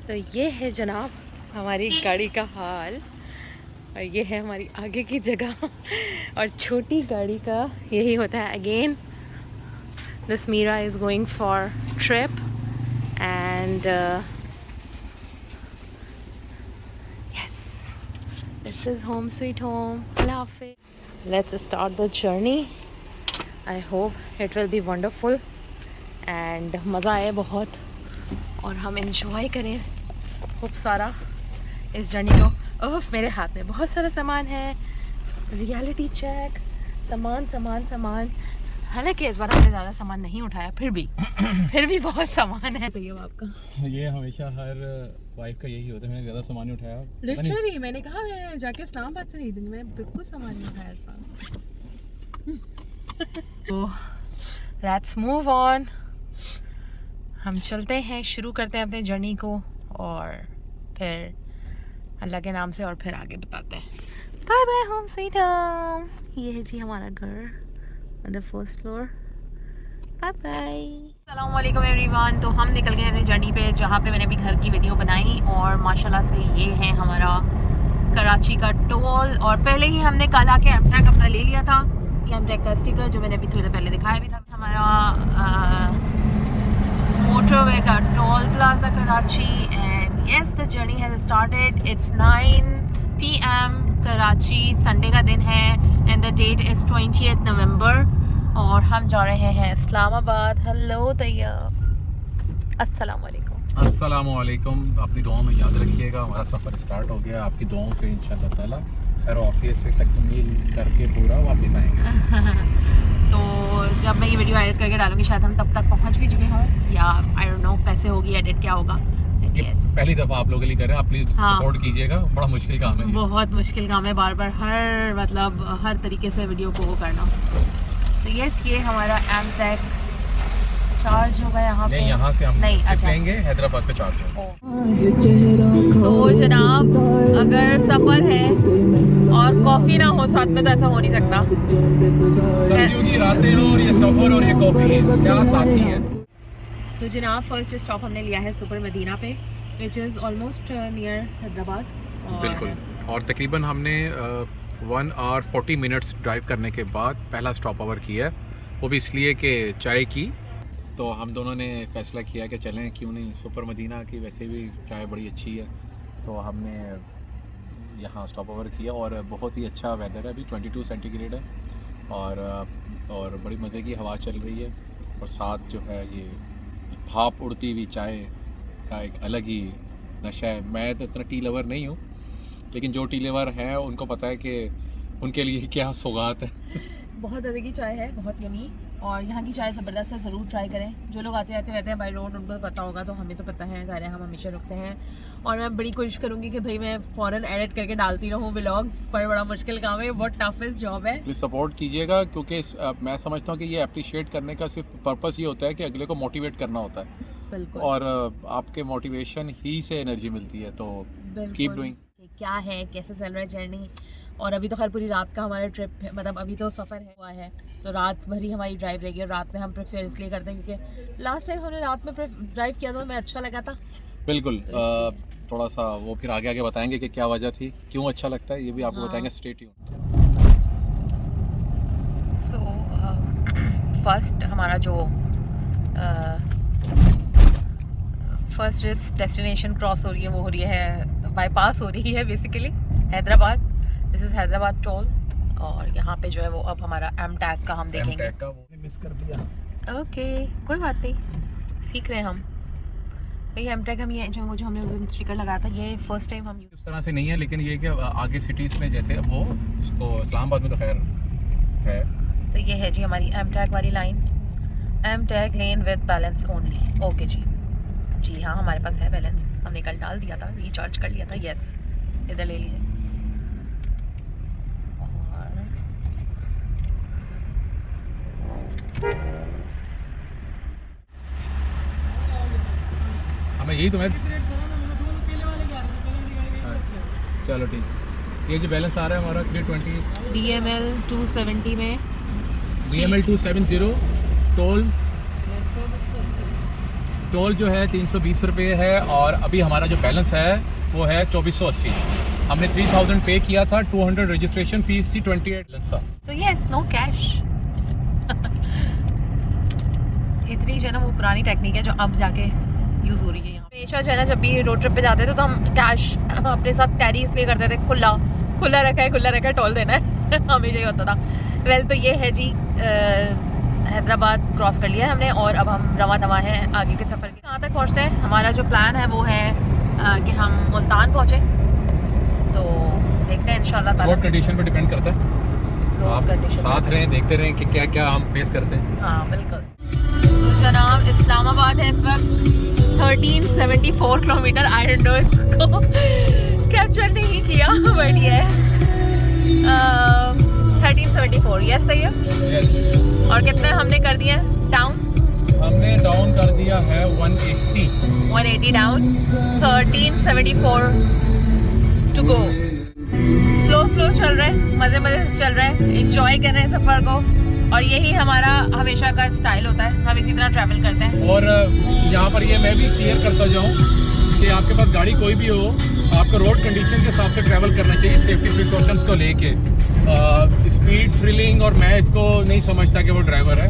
तो ये है जनाब हमारी गाड़ी का हाल, और ये है हमारी आगे की जगह। और छोटी गाड़ी का यही होता है। Again this Meera is going for trip and yes, this is home sweet home. अल्लाह हाफिज़। Let's start the journey. I hope it will be wonderful and मज़ा आए बहुत, और हम इंजॉय करें खूब सारा इस जर्नी को। ओह, मेरे हाथ में बहुत सारा सामान है। रियलिटी चेक, सामान सामान सामान। हालांकि इस बार हमने ज़्यादा सामान नहीं उठाया, फिर भी बहुत सामान है। तो ये आपका, ये हमेशा हर वाइफ का यही होता है, मैंने ज़्यादा सामान नहीं उठाया। लिटरली मैंने कहा मैं जाके इस्लामाबाद से खरीदूंगी, मैंने बिल्कुल सामान नहीं उठाया इस बार। तो लेट्स मूव ऑन। हम चलते हैं, शुरू करते हैं अपने जर्नी को, और फिर अल्लाह के नाम से और फिर आगे बताते हैं। Bye bye home sweet home. ये है जी हमारा घर, the first floor. Bye bye. अस्सलाम वालेकुम एवरीवन। तो हम निकल गए अपनी जर्नी पे, जहाँ पे मैंने अभी घर की वीडियो बनाई, और माशाल्लाह से ये है हमारा कराची का टोल। और पहले ही हमने कल आके एमटेक अपना ले लिया था, ये एमटेक का स्टिकर जो मैंने अभी थोड़ी देर पहले दिखाया भी था। हमारा मोटरवे का toll plaza Karachi, and yes the journey has started. It's 9 PM Karachi, Sunday का दिन है, एंड द डेट इज़ 20 नवंबर, और हम जा रहे हैं इस्लामाबाद। हेलो तैयब, अस्सलाम वालेकुम। अस्सलाम वालेकुम। अपनी दुआओं में याद रखिएगा, हमारा सफ़र स्टार्ट हो गया। आपकी दुआओं से इंशाल्लाह ताला खैर ऑफिस से तकमील करके पूरा वापस आएंगे। तो जब मैं ये वीडियो एडिट करके डालूंगी शायद हम तब तक पहुंच भी चुके हों, या आई डोंट नो कैसे होगी एडिट, क्या होगा। पहली दफ़ा आप लोगों के लिए कर रहे हैं, आप प्लीज़ सपोर्ट कीजिएगा, बड़ा मुश्किल काम है, बहुत मुश्किल काम है, बार बार हर तरीके से वीडियो को वो करना। तो यस, ये हमारा एमटेक चार्ज होगा यहाँ पे। यहाँ से हम नहीं, अच्छा, लेंगे हैदराबाद पे चार्ज होगा। तो जनाब अगर सफ़र है और कॉफ़ी ना हो साथ में तो ऐसा हो नहीं सकता। सर्दियों की रातें हो और ये सफ़र और ये कॉफ़ी क्या साथी है। तो जनाब फर्स्ट स्टॉप हमने लिया है सुपर मदीना पे, which is almost near Hyderabad. बिल्कुल, और तकरीबन हमने 1 आवर 40 मिनट्स ड्राइव करने के बाद पहला स्टॉप ओवर किया है, वो भी इसलिए कि चाय की। तो हम दोनों ने फैसला किया कि चलें, क्यों नहीं, सुपर मदीना की वैसे भी चाय बड़ी अच्छी है, तो हमने यहाँ स्टॉप ओवर किया। और बहुत ही अच्छा वेदर है, अभी 22 सेंटीग्रेड है, और बड़ी मज़े की हवा चल रही है, और साथ जो है ये भाप उड़ती हुई चाय का एक अलग ही नशा है। मैं तो इतना टी लवर नहीं हूँ, लेकिन जो टी लवर हैं उनको पता है कि उनके लिए क्या सौगात है। बहुत मज़े की चाय है, बहुत यमी, और यहाँ की चाय ज़बरदस्त है, ज़रूर ट्राई करें। जो लोग आते आते रहते हैं बाई रोड, उनको तो पता होगा, तो हमें तो पता है, ज़ाहिर है हम हमेशा रुकते हैं। और मैं बड़ी कोशिश करूँगी कि भाई मैं फ़ौरन एडिट करके डालती रहूँ व्लॉग्स, पर बड़ा मुश्किल काम है, बहुत टफेस्ट जॉब है। प्लीज़ सपोर्ट कीजिएगा, क्योंकि मैं समझता हूँ कि ये अप्रिशिएट करने का सिर्फ पर्पस ये होता है कि अगले को मोटिवेट करना होता है, बिल्कुल, और आपके मोटिवेशन ही से एनर्जी मिलती है, तो कीप डूइंग। क्या है, कैसे चल रहा है जर्नी। और अभी तो खैर पूरी रात का हमारा ट्रिप है, मतलब अभी तो सफ़र हुआ है, तो रात भर ही हमारी ड्राइव रहेगी। और रात में हम प्रेफर इसलिए करते हैं क्योंकि लास्ट टाइम हमने रात में ड्राइव किया था, तो हमें अच्छा लगा था। बिल्कुल, थोड़ा सा वो फिर आगे आगे बताएंगे कि क्या वजह थी, क्यों अच्छा लगता है, ये भी आपको बताएंगे। Stay tuned. सो फर्स्ट हमारा जो फर्स्ट जिस डेस्टिनेशन क्रॉस हो रही है वो हो रही है, बाईपास हो रही है basically, Hyderabad. This is Hyderabad toll, और यहाँ पे जो है वो अब हमारा एमटेक का हम देखेंगे। एमटेक का वो मिस कर दिया। ओके, कोई बात नहीं, सीख रहे हैं हम भाई। एमटेक हम ये जो हमने उस दिन स्टिकर लगाया था, ये फर्स्ट टाइम हम उस तरह से नहीं है, लेकिन ये कि आगे सिटीज़ में जैसे वो उसको इस्लामाबाद में तो खैर है। तो ये है जी हमारी एमटेक वाली लाइन, M Tech lane with balance only. Okay जी हाँ, हमारे पास है बैलेंस, हमने कल डाल दिया था, रिचार्ज कर लिया था। यस, इधर ले लीजिए। हमें यही तो मैं चलो ठीक। ये जो बैलेंस आ रहा है हमारा 320 BML 270 में BML 270 टोल टोल जो है 320 रुपये है और अभी हमारा जो बैलेंस है वो है 2480। हमने 3000 पे किया था, 200 रजिस्ट्रेशन फीस थी, 28 बैलेंस था। So yes, no cash. इतनी जो है ना वो पुरानी टेक्निक है जो अब जाके यूज़ हो रही है यहाँ। हमेशा जो है ना जब भी रोड ट्रिप पे जाते थे तो हम कैश अपने साथ कैरी इसलिए करते थे, खुला रखा है टोल देना है हमेशा ही होता था। वेल तो ये है जी, हैदराबाद क्रॉस कर लिया है हमने और अब हम रवा दवा हैं आगे के सफ़र के। कहाँ तक पहुँचते हैं, हमारा जो प्लान है वो है कि हम मुल्तान पहुँचे, तो देखते हैं इंशाल्लाह। रोड कंडीशन पे डिपेंड करता है, आप साथ रहें, देखते रहें कि क्या क्या हम फेस करते हैं। हाँ बिल्कुल। तो जनाब इस्लामाबाद है इस वक्त 1374 किलोमीटर। आई डोंट नो इसको कैप्चर नहीं किया बट यस 1374 यस सही है। और कितने हमने कर दिए डाउन? हमने डाउन कर दिया है 180 डाउन, 1374 टू गो। स्लो चल रहे हैं, मज़े से चल रहा है, एंजॉय कर रहे हैं सफ़र को और यही हमारा हमेशा का स्टाइल होता है, हम इसी तरह ट्रैवल करते हैं। और यहाँ पर ये मैं भी क्लियर करता जाऊँ कि आपके पास गाड़ी कोई भी हो, आपको रोड कंडीशन के हिसाब से ट्रैवल करना चाहिए, सेफ्टी प्रिकॉशंस को लेके। स्पीड थ्रिलिंग और मैं इसको नहीं समझता कि वो ड्राइवर है।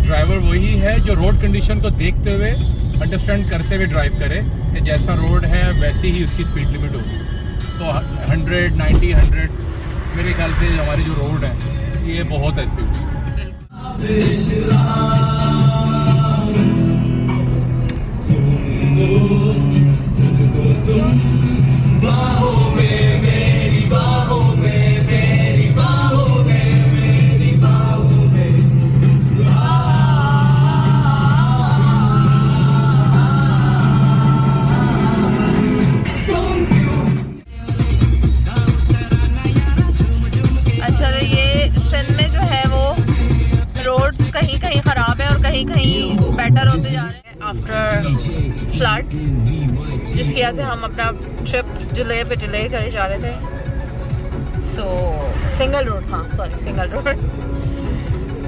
ड्राइवर वही है जो रोड कंडीशन को देखते हुए, अंडरस्टैंड करते हुए ड्राइव करे कि जैसा रोड है वैसी ही उसकी स्पीड लिमिट होगी। तो 100, 90, 100 मेरे ख्याल से हमारी जो रोड है ये बहुत है स्पीड। कहीं बेटर होते जा रहे हैं आफ्टर फ्लड, जिसकी वजह से हम अपना ट्रिप डिले करे जा रहे थे। सो सिंगल रोड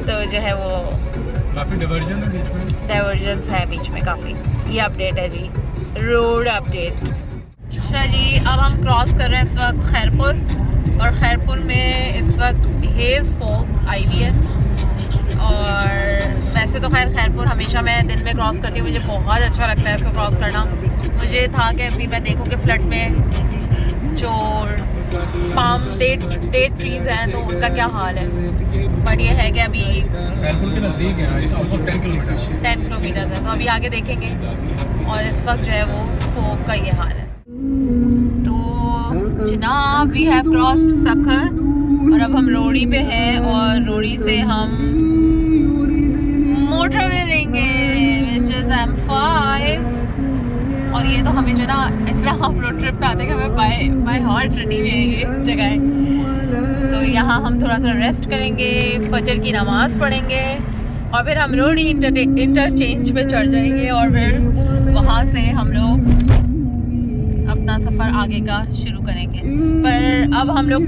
तो जो है वो काफ़ी डाइवर्जन्स है बीच में काफ़ी। ये अपडेट है जी, रोड अपडेट। अच्छा जी, अब हम क्रॉस कर रहे हैं इस वक्त खैरपुर, और खैरपुर में इस वक्त हेज़ फॉग आई हुई है। और वैसे तो खैरपुर हमेशा मैं दिन में क्रॉस करती हूँ, मुझे बहुत अच्छा लगता है इसको क्रॉस करना। मुझे था कि अभी मैं देखूँ कि फ्लड में जो पाम डेट ट्रीज़ हैं तो उनका क्या हाल है। बट ये है कि अभी खैरपुर के नज़दीक है, ऑलमोस्ट 10 किलोमीटर है, तो अभी आगे देखेंगे। और इस वक्त जो है वो फोग का ये हाल है। तो जनाब वी हैव क्रॉस्ड सखर और अब हम रोड़ी पे हैं और रोड़ी से हम मोटरवे लेंगे which is M5। और ये तो हमें जो ना इतना हम रोड ट्रिप पे आते हैं कि हमें बाय हार्ट रटी हुई है ये जगह। तो यहाँ हम थोड़ा सा रेस्ट करेंगे, फजर की नमाज़ पढ़ेंगे और फिर हम रोड़ी इंटरचेंज पे चढ़ जाएंगे और फिर वहाँ से हम लोग अपना सफ़र आगे का शुरू करेंगे। पर अब हम लोग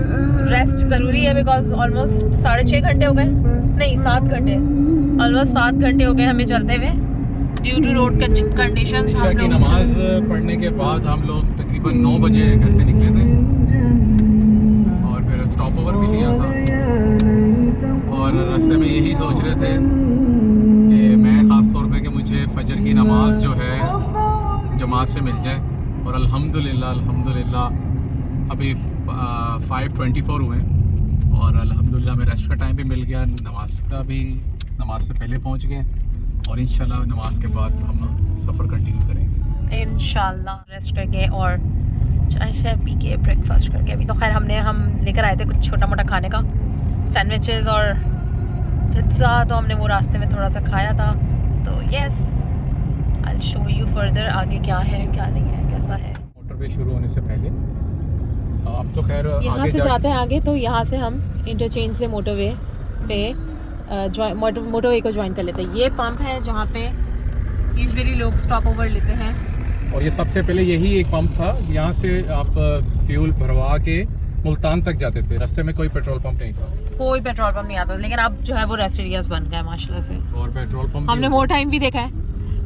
रेस्ट ज़रूरी है बिकॉज ऑलमोस्ट 6.5 घंटे हो गए, नहीं 7 घंटे, ऑलमोस्ट 7 घंटे हो गए हमें चलते हुए ड्यू टू रोड कंडीशंस। ईशा की नमाज पढ़ने के बाद हम लोग तकरीबन 9 बजे घर से निकले थे और फिर स्टॉप ओवर भी लिया था और रास्ते में यही सोच रहे थे कि मैं ख़ास तौर पे कि मुझे फजर की नमाज जो है जमात से मिल जाए। और अल्हम्दुलिल्लाह अभी 5:24 हुए और अल्हम्दुलिल्लाह में रेस्ट का टाइम भी मिल गया, नमाज से पहले पहुंच गए और इंशाल्लाह नमाज के बाद हम सफ़र कंटिन्यू करेंगे इंशाल्लाह। रेस्ट करके और चाय शाय पी के ब्रेकफास्ट करके, अभी तो खैर हम लेकर आए थे कुछ छोटा मोटा खाने का, सैंडविचेस और पिज़्ज़ा, तो हमने वो रास्ते में थोड़ा सा खाया था। तो yes I show you further आगे क्या है क्या नहीं है कैसा है। मोटरवे शुरू होने से पहले अब तो खैर यहाँ से जाते हैं आगे, तो यहाँ से हम इंटरचेंज से मोटरवे पे मोटरवे को ज्वाइन कर लेते हैं। ये पंप है जहाँ पे यूजुअली लोग स्टॉप ओवर लेते हैं और ये सबसे पहले यही एक पंप था, यहाँ से आप फ्यूल भरवा के मुल्तान तक जाते थे। रास्ते में कोई पेट्रोल पंप नहीं था, कोई पेट्रोल पंप नहीं आता, लेकिन अब जो है वो रेस्ट एरियाज बन गए माशाल्लाह से। और पेट्रोल पंप हमने मोर टाइम भी देखा है,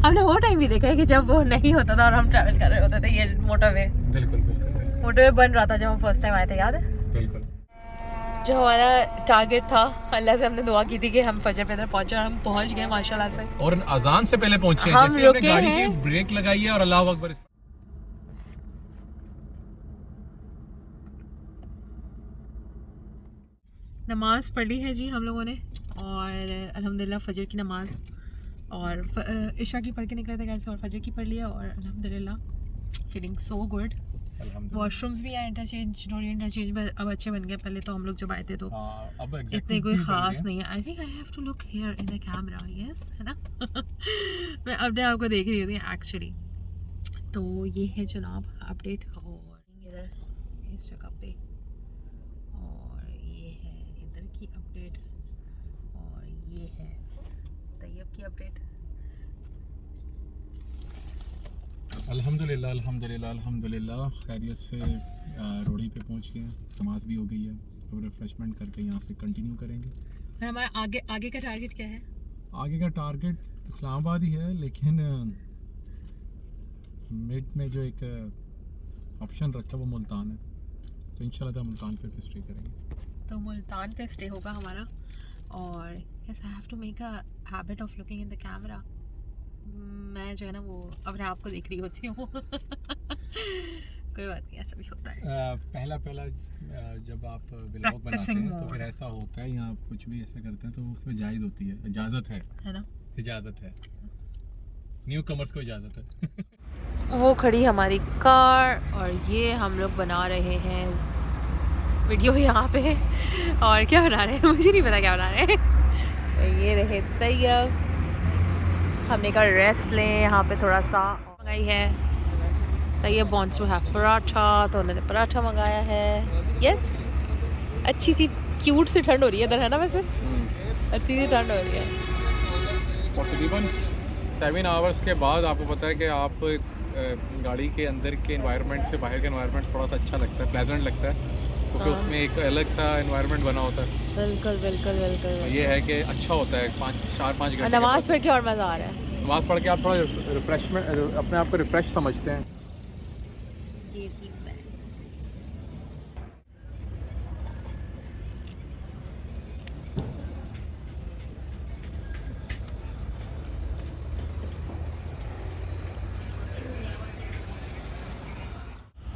हमने वो टाइम भी देखा है कि जब वो नहीं होता था और हम ट्रैवल कर रहे होते थे, ये मोटरवे मोटरवे बन रहा था जब हम फर्स्ट टाइम आए थे, याद है? बिल्कुल। जो हमारा टारगेट था, अल्लाह से हमने दुआ की थी कि हम फजर पे इधर पहुंचे और हम पहुंच गए माशाल्लाह से। और अजान से पहले पहुंचे हैं। हम जैसे हमने रुके गाड़ी हैं। की ब्रेक लगाई है और अल्लाह अकबर। नमाज पढ़ ली है जी हम लोगों ने, और अल्हम्दुलिल्लाह फजर की नमाज और इशा की पढ़ के निकले थे घर से, और फजर की पढ़ लिया, और अल्हम्दुलिल्लाह फीलिंग सो गुड। वॉशरूम्स भी आए इंटरचेंज, डोरी इंटरचेंज अब अच्छे बन गए। पहले तो हम लोग जब आए थे तो अब इतने कोई ख़ास नहीं है। I think I have to look here in the camera, yes, है ना? मैं अपने आप को देख रही होती एक्चुअली। तो ये है जनाब अपडेट, और इधर इस जगह पे, और ये है इधर की अपडेट, और ये है तैयब की अपडेट। अल्हम्दुलिल्लाह अल्हम्दुलिल्लाह अल्हम्दुलिल्लाह खैरियत से रोड़ी पे पहुंच गए हैं। नमाज भी हो गई है, तो रिफ्रेशमेंट करके यहाँ से कंटिन्यू करेंगे। और हमारा आगे का टारगेट क्या है? आगे का टारगेट इस्लामाबाद ही है, लेकिन मिड में जो एक ऑप्शन रखा वो मुल्तान है, तो इंशाल्लाह मुल्तान पे स्टे करेंगे। तो मुल्तान पे स्टे होगा हमारा। और yes, I have to make a habit of looking in the camera. मैं जो है ना वो अपने आप को देख रही होती हूँ। कोई बात नहीं, ऐसा भी होता है। पहला जब आप व्लॉग बनाते हैं तो फिर ऐसा होता है, यहाँ कुछ भी ऐसा करते हैं तो उसमें जायज़ होती है, इजाज़त है ना? इजाज़त है, न्यू कमर्स को इजाज़त है। वो खड़ी हमारी कार, और ये हम लोग बना रहे हैं वीडियो यहाँ पे। और क्या बना रहे हैं मुझे नहीं पता क्या बना रहे हैं। तो ये रहे तैयब, हमने कहा रेस्ट लें यहाँ पे, थोड़ा सा मंगाई है। Tayyab wants to have paratha, तो उन्होंने पराठा मंगाया है। यस, अच्छी सी क्यूट सी ठंड हो रही है इधर, है ना? वैसे अच्छी सी ठंड हो रही है। और तकरीबन 7 आवर्स के बाद आपको पता है कि आप गाड़ी के अंदर के एनवायरनमेंट से बाहर का एनवायरनमेंट थोड़ा सा अच्छा लगता है, प्लेजेंट लगता है, क्योंकि उसमें एक अलग सा एनवायरनमेंट बना होता है। बिल्कुल बिल्कुल बिल्कुल। ये है कि अच्छा होता है 4-5 घंटे नमाज पढ़ के और मज़ा आ रहा है। नमाज पढ़ के आप थोड़ा रिफ्रेशमेंट, अपने आप को रिफ्रेश समझते हैं। ये थी मैं।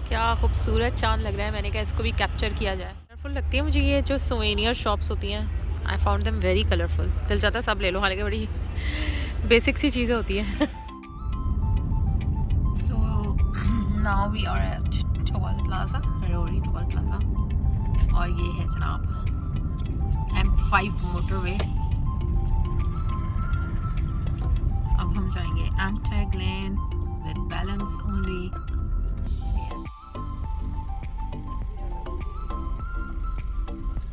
क्या खूबसूरत चांद लग रहा है, मैंने कहा इसको भी कैप्चर किया जाए। कलरफुल लगती है मुझे ये जो सोवेनियर शॉप्स होती हैं, I found them very colourful. दिल चाहता सब ले लो, हालांकि बड़ी बेसिक सी चीज़ें होती हैं। So now we are at toll plaza, Rohri toll plaza, और ये है जनाब M5 मोटरवे। अब हम जाएंगे M tag lane with balance only.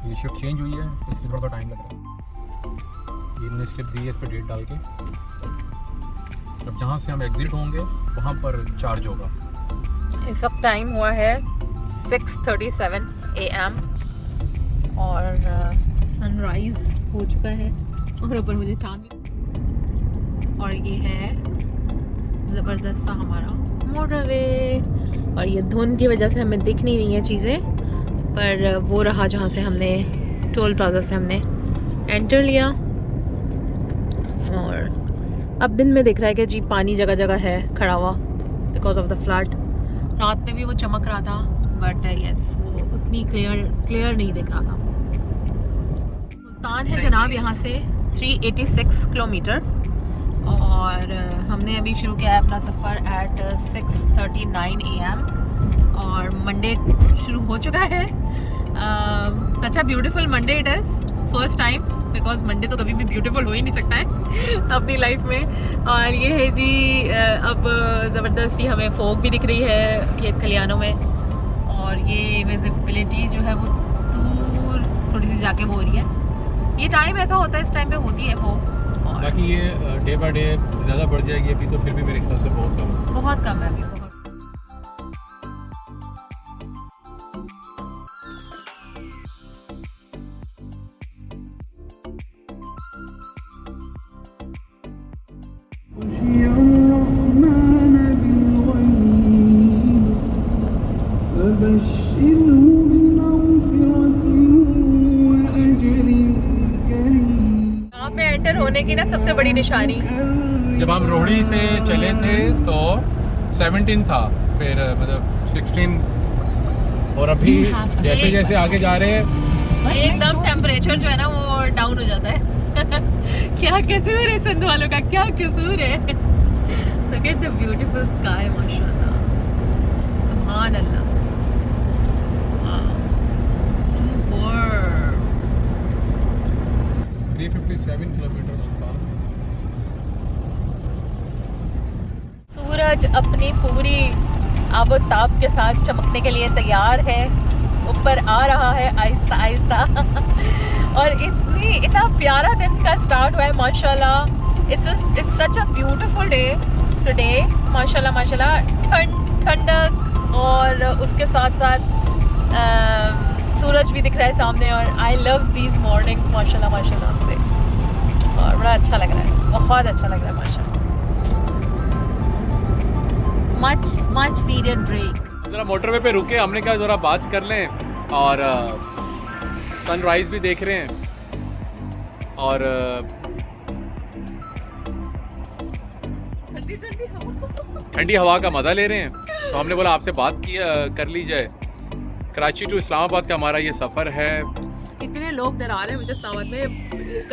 ये शिफ्ट चेंज हुई है तो इसलिए थोड़ा टाइम लग रहा है। ये इन्होंने स्लिप दी है इस पर डेट डाल के। अब जहाँ से हम एग्जिट होंगे वहाँ पर चार्ज होगा। इस वक्त टाइम हुआ है 6:37 AM, और सनराइज हो चुका है, और ऊपर मुझे चांद, और ये है ज़बरदस्त सा हमारा मोटरवे। और ये धुंध की वजह से हमें दिख नहीं रही हैं चीज़ें, पर वो रहा जहाँ से हमने टोल प्लाजा से हमने एंटर लिया। और अब दिन में दिख रहा है कि जी पानी जगह जगह है खड़ा हुआ, बिकॉज ऑफ द फ्लड। रात में भी वो चमक रहा था, बट यस वो उतनी क्लियर नहीं दिख रहा था। मुल्तान है जनाब यहाँ से 386 किलोमीटर, और हमने अभी शुरू किया है अपना सफ़र एट 6:39 AM, और मंडे शुरू हो चुका है। Such a beautiful Monday it is, first time, because Monday तो कभी भी ब्यूटीफुल हो ही नहीं सकता है अपनी लाइफ में। और ये है जी अब ज़बरदस्ती हमें फोग भी दिख रही है खेत खलियानों में, और ये विजिबिलिटी जो है वो दूर थोड़ी सी जाके वो हो रही है। ये टाइम ऐसा होता है, इस टाइम पे होती है फोग। बाकी ये डे बाय डे ज़्यादा बढ़ जाएगी, अभी तो फिर भी मेरे ख्याल से बहुत कम है। बहुत कम है अभी, बहुत। खुशियों यहाँ पे एंटर होने की ना सबसे बड़ी निशानी, जब हम रोहड़ी से चले थे तो 17 था, फिर मतलब 16, और अभी जैसे जैसे आगे जा रहे हैं एकदम टेम्परेचर जो है ना वो डाउन हो जाता है। क्या कसूर है सिंध वालों का, क्या कसूर है। Look at the beautiful sky, माशाल्लाह, सुभान अल्लाह, सुपर। 357 किलोमीटर बनता। सूरज अपनी पूरी आबोताब के साथ चमकने के लिए तैयार है, ऊपर आ रहा है आहिस्ता आहिस्ता। और इतना प्यारा दिन का स्टार्ट हुआ है माशाल्लाह। It's such a beautiful day today माशाल्लाह माशाल्लाह। ठंडक और उसके साथ साथ सूरज भी दिख रहा है सामने, और आई लव दीज मॉर्निंग्स माशाल्लाह माशाल्लाह से, और बड़ा अच्छा लग रहा है, बहुत अच्छा लग रहा है माशाल्लाह। Much needed break. जरा मोटरवे पे रुके, हमने कहा ज़रा बात कर लें, और सनराइज़ भी देख रहे हैं, और ठंडी हवा का मज़ा ले रहे हैं। तो हमने बोला आपसे बात कर ली जाए। कराची टू इस्लामाबाद का हमारा ये सफ़र है। इतने लोग डरा रहे हैं मुझे इस्लामाबाद में,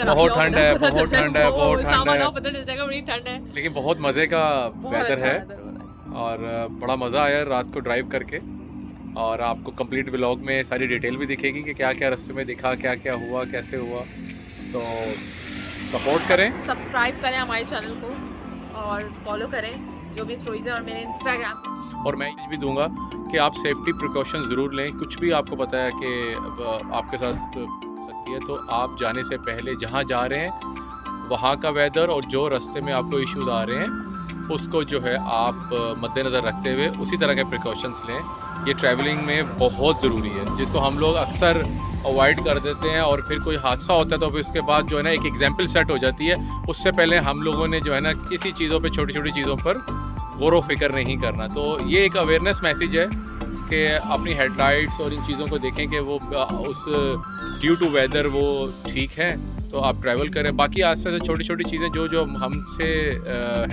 बहुत ठंड है, बहुत ठंड है, बहुत ठंड है, पता चल जाएगा बड़ी ठंड है, लेकिन बहुत मज़े का वेदर है, अच्छा और बड़ा मज़ा आया रात को ड्राइव करके। और आपको कंप्लीट व्लॉग में सारी डिटेल भी दिखेगी कि क्या क्या रास्ते में दिखा, क्या क्या हुआ, कैसे हुआ। तो सपोर्ट करें, सब्सक्राइब करें हमारे चैनल को, और फॉलो करें जो भी स्टोरीज है, और मेरे इंस्टाग्राम। और मैं ये भी दूंगा कि आप सेफ्टी प्रिकॉशन ज़रूर लें। कुछ भी आपको पता है कि आपके साथ सकती है, तो आप जाने से पहले जहाँ जा रहे हैं वहाँ का वेदर और जो रास्ते में आपको इश्यूज आ रहे हैं उसको जो है आप मद्देनज़र रखते हुए उसी तरह के प्रिकॉशंस लें। ये ट्रैवलिंग में बहुत ज़रूरी है, जिसको हम लोग अक्सर अवॉइड कर देते हैं, और फिर कोई हादसा होता है तो फिर उसके बाद जो है ना एक एग्जाम्पल सेट हो जाती है। उससे पहले हम लोगों ने जो है ना किसी चीज़ों पे, छोटी छोटी चीज़ों पर गौर फिक्र नहीं करना। तो ये एक अवेयरनेस मैसेज है कि अपनी हेडलाइट्स और इन चीज़ों को देखें कि वो उस ड्यू टू वेदर वो ठीक है, तो आप ट्रैवल करें। बाकी आज से छोटी छोटी चीज़ें जो हमसे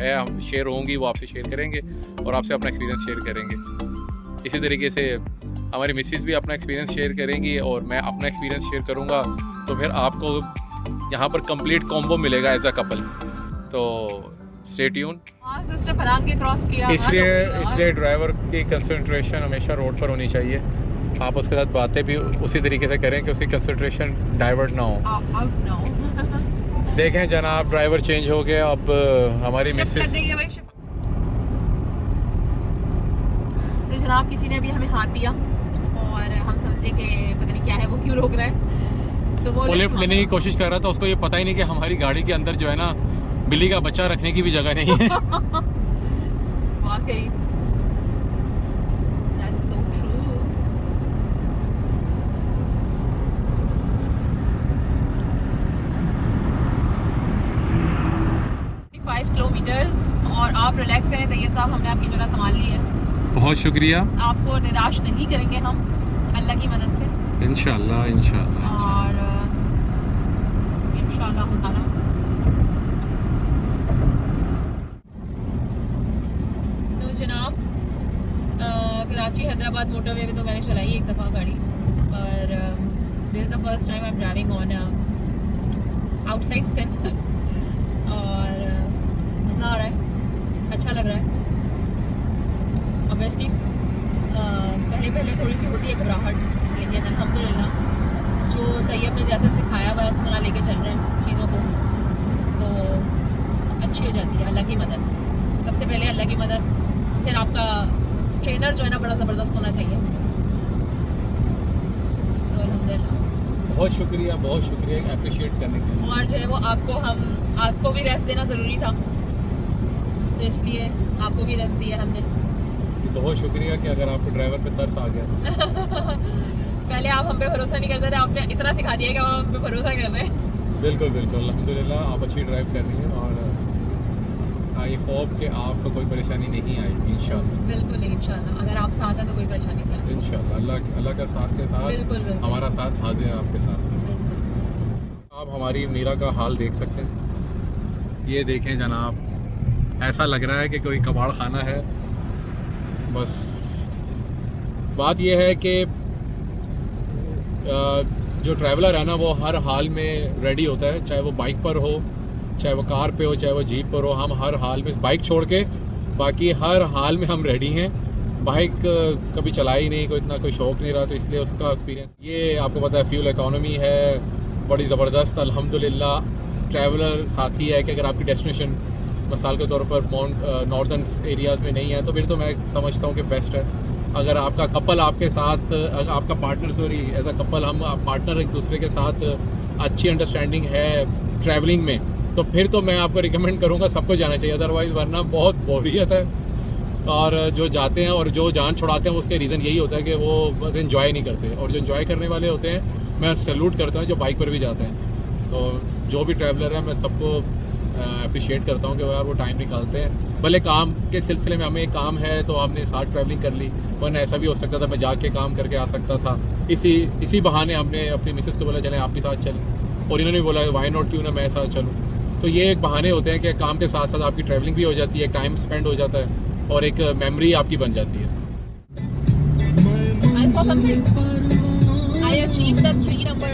है, हम शेयर होंगी, वो आपसे शेयर करेंगे और आपसे अपना एक्सपीरियंस शेयर करेंगे। इसी तरीके से हमारी मिसेस भी अपना एक्सपीरियंस शेयर करेंगी और मैं अपना एक्सपीरियंस शेयर करूँगा, तो फिर आपको यहाँ पर कंप्लीट कॉम्बो मिलेगा एज अ कपल। तो स्टे ट्यून। इसलिए ड्राइवर की कंसंट्रेशन हमेशा रोड पर होनी चाहिए। आप उसके साथ बातें भी उसी तरीके से करें कि उसकी कंसंट्रेशन डाइवर्ट ना हो। देखें जनाब, ड्राइवर चेंज हो गया, अब हमारी मिसेस। तो जनाब किसी ने भी हमें हाथ दिया और हम समझे कि पता नहीं क्या है, वो क्यों रोक रहा है, तो वो लिफ्ट लेने की कोशिश कर रहा था। उसको ये पता ही नहीं कि हमारी गाड़ी के अंदर जो है ना बिल्ली का बच्चा रखने की भी जगह नहीं है। वाकई that's so true. 5 किलोमीटर्स और आप रिलैक्स करें तैयब साहब, हमने आपकी जगह संभाल ली है। बहुत शुक्रिया। आपको निराश नहीं करेंगे हम, अल्लाह की मदद से इंशाल्लाह इंशाल्लाह। और इंशाल्लाह ताला। तो जनाब कराची हैदराबाद मोटरवे पे तो मैंने चलाई एक दफ़ा गाड़ी, पर this is the first time I am driving on outside Sindh, और मज़ा आ रहा है, अच्छा लग रहा है। ऑब्वियसली पहले थोड़ी सी होती है घबराहट, लेकिन अल्हम्दुलिल्लाह जो तैयब ने जैसे सिखाया हुआ है उस तरह लेके चल रहे हैं चीज़ों को, तो अच्छी हो जाती है अल्लाह की मदद से। सबसे पहले अल्लाह की मदद, फिर आपका ट्रेनर जो है ना बड़ा ज़बरदस्त होना चाहिए। तो अल्हम्दुलिल्लाह बहुत शुक्रिया अप्रिशिएट करने के लिए। और जो है वो आपको भी रेस्ट देना ज़रूरी था, तो इसलिए आपको भी रेस्ट दिया हमने। बहुत शुक्रिया कि अगर आपको ड्राइवर पे तरस आ गया। पहले आप हम पे भरोसा नहीं करते थे, आपने इतना सिखा दिया कि हम पे भरोसा कर रहे हैं। बिल्कुल अल्हम्दुलिल्लाह आप अच्छी ड्राइव कर रही हैं और आई होप कि आपको कोई परेशानी नहीं आएगी इंशाल्लाह। बिल्कुल नहीं, इंशाल्लाह। अगर आप साथ हैं तो कोई परेशानी नहीं आएगी। इंशाल्लाह अल्लाह का साथ के साथ बिल्कुल बिल्कुल हमारा साथ हाजिर है आपके साथ। बिल्कुल। आप हमारी मीरा का हाल देख सकते हैं। ये देखें जनाब, ऐसा लग रहा है कि कोई कबाड़ खाना है। बस बात यह है कि जो ट्रैवलर है ना वो हर हाल में रेडी होता है, चाहे वो बाइक पर हो, चाहे वो कार पे हो, चाहे वो जीप पर हो। हम हर हाल में, बाइक छोड़ के बाकी हर हाल में हम रेडी हैं। बाइक कभी चलाई ही नहीं, कोई इतना कोई शौक़ नहीं रहा, तो इसलिए उसका एक्सपीरियंस ये आपको पता है। फ्यूल इकॉनमी है बड़ी ज़बरदस्त अल्हम्दुलिल्लाह। ट्रैवलर साथी है कि अगर आपकी डेस्टिनेशन मिसाल के तौर पर नॉर्दर्न एरियाज़ में नहीं है तो फिर तो मैं समझता हूँ कि बेस्ट है। अगर आपका कपल आपके साथ, आपका partner, sorry as a couple हम पार्टनर एक दूसरे के साथ अच्छी अंडरस्टैंडिंग है ट्रैवलिंग में, तो फिर तो मैं आपको रिकमेंड करूँगा सबको जाना चाहिए। अदरवाइज़ वरना बहुत बोरियत है। और जो जाते हैं और जो जान छुड़ाते हैं उसके रीज़न यही होता है कि वो बस इन्जॉय नहीं करते। और जो इन्जॉय करने वाले होते हैं मैं सैल्यूट करता हूँ जो बाइक पर भी जाते हैं। तो जो भी ट्रैवलर है मैं सबको अप्रिशिएट करता हूँ कि यार वो टाइम निकालते हैं। भले काम के सिलसिले में हमें काम है तो हमने साथ ट्रैवलिंग कर ली, वरना ऐसा भी हो सकता था मैं जाके काम करके आ सकता था। इसी बहाने हमने अपनी मिसेस को बोला चलें आप भी साथ चलें, और इन्होंने बोला वाई नॉट, क्यों ना मैं साथ चलूँ। तो ये एक बहाने होते हैं कि काम के साथ साथ आपकी ट्रैवलिंग भी हो जाती है, टाइम स्पेंड हो जाता है और एक मेमोरी आपकी बन जाती है। I saw something. I achieved the 3 number.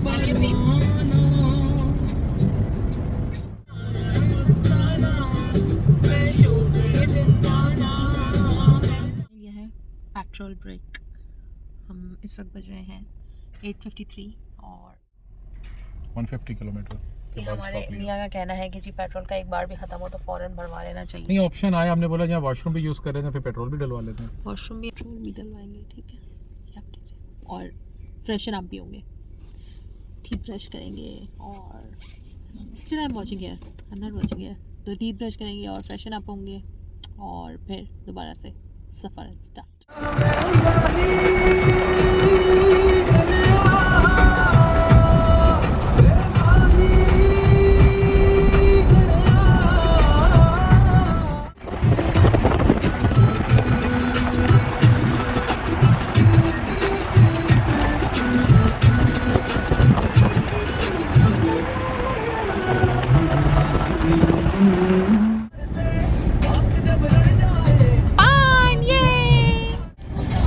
Have you seen? ये है पेट्रोल ब्रेक। हम इस वक्त बज रहे हैं 8:53 और 150 किलोमीटर ये हमारे मियाँ का कहना है कि जी पेट्रोल का एक बार भी ख़त्म हो तो फ़ौरन भरवा लेना चाहिए। नहीं, ऑप्शन आया, हमने बोला जहाँ वॉशरूम भी यूज़ कर रहे थे फिर पेट्रोल भी डलवा लेते हैं। वॉशरूम भी पेट्रोल भी डलवाएंगे, ठीक है, क्या कीजिए। और फ्रेशन अप भी होंगे, टीथ ब्रश करेंगे और still I am watching here, I am not watching here. तो टीथ ब्रश करेंगे और फ्रेशन अप होंगे और फिर दोबारा से सफ़र स्टार्ट।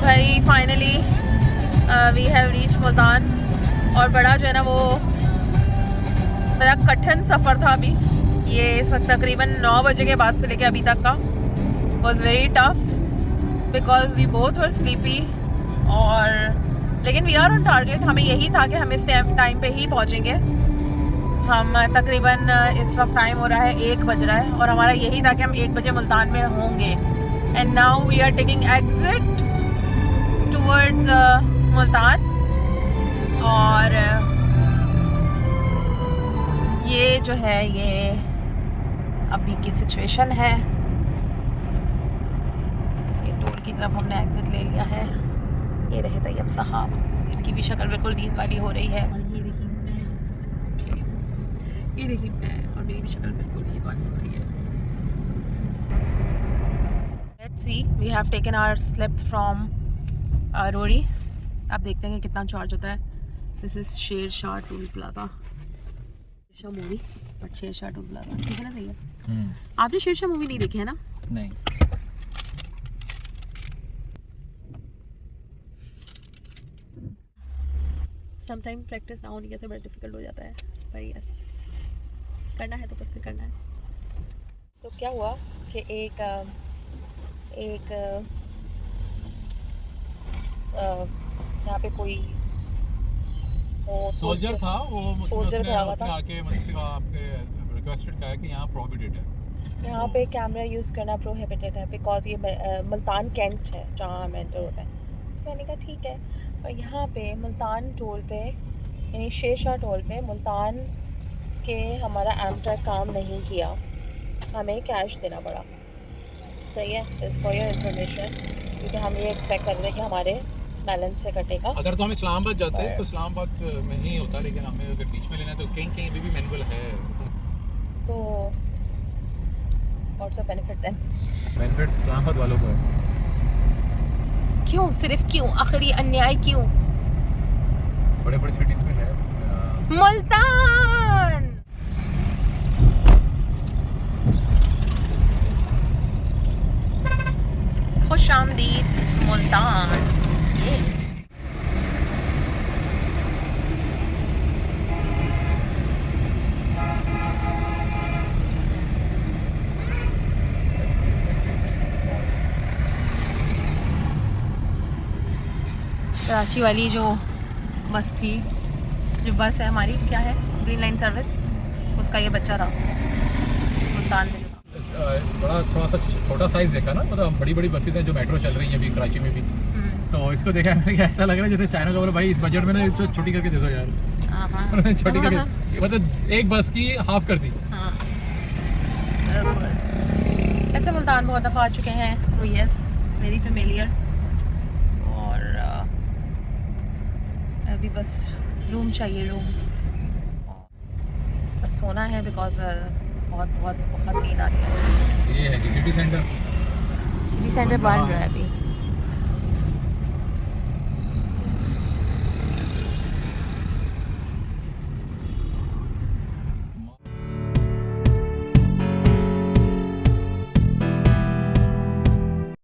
भाई finally we have reach Multan. और बड़ा जो है ना वो बड़ा कठिन सफ़र था। अभी ये तकरीबन 9 बजे के बाद से लेके अभी तक का was very tough because we both were sleepy. और लेकिन वी आर ऑन टारगेट। हमें यही था कि हम इस टाइम पे ही पहुँचेंगे। हम तकरीबन इस वक्त टाइम हो रहा है 1 बज रहा है और हमारा यही था कि हम 1 बजे मुल्तान में होंगे। And now we are taking exit towards Multan. और ये जो है ये अभी की सिचुएशन है। ये टोल की तरफ हमने एग्जिट ले लिया है। ये रहे तैयब साहब, इनकी भी शक्ल बिल्कुल नींद वाली हो रही है। और ये देखिए ये देखिए मैं, और मेरी भी शक्ल बिल्कुल नींद वाली हो रही है। Let's see, we have taken our slip from Rohri. आप देखते हैं कि कितना चार्ज होता है। This is Sher Shah toll plaza, Shershah movie but Sher Shah toll plaza, ठीक है ना? सही है। आपने शेरशाह मूवी नहीं देखी है ना? नहीं। समटाइम प्रैक्टिस ना होने कैसे बड़ा डिफिकल्ट हो जाता है, पर यस करना है तो बस फिर करना है। तो क्या हुआ कि एक यहाँ पे कोई सोल्जर था, वो सोल्जर खड़ा हुआ था। आके मतलब आपके रिक्वेस्टेड का है कि यहाँ प्रोहिबिटेड है, यहाँ पे कैमरा यूज़ करना प्रोहिबिटेड है बिकॉज ये मुल्तान कैंट है जहाँ हम एंटर होता है। तो मैंने कहा ठीक है। और यहाँ पे मुल्तान टोल पे यानी शेरशाह टोल पे मुल्तान के हमारा एमट्रैक काम नहीं किया, हमें कैश देना पड़ा। सही है, दिस फॉर योर इंफॉर्मेशन, क्योंकि हम ये एक्सपेक्ट कर रहे थे कि हमारे बैलेंस से कटेगा। अगर तो हम इस्लामाबाद जाते तो इस्लामाबाद में ही होता, लेकिन हमें अगर बीच में लेना है तो कहीं कहीं अभी भी मैनुअल है। तो what's a benefit then? Benefit Islamabad वालों को है। क्यों, सिर्फ क्यों, आखिर ये अन्याय क्यों? बड़े बड़े सिटीज में है। मुल्तान। खुश आमदीद मुल्तान। ये कराची वाली जो बस थी, जो बस है हमारी, क्या है, ग्रीन लाइन सर्विस, उसका ये बच्चा था मुल्तान में। बड़ा थोड़ा सा छोटा साइज देखा ना, मतलब बड़ी बड़ी बसेज हैं जो मेट्रो चल रही हैं अभी कराची में भी, तो इसको देखा मैंने कि ऐसा लग रहा है जैसे चाइना का बोला भाई इस बजट में ना इसको छोटी करके दे दो यार। उन्होंने छोटी करके मतलब एक बस की हाफ कर दी। हाँ, ऐसे मुल्तान बहुत दफ़ा आ चुके हैं तो यस, वेरी फेमिलियर। और अभी बस रूम चाहिए, रूम, बस सोना है बिकॉज बहुत बहुत बहुत नींद आ रही है। ये है कि सिटी सेंटर सिटी सेंटर बन रहा है अभी।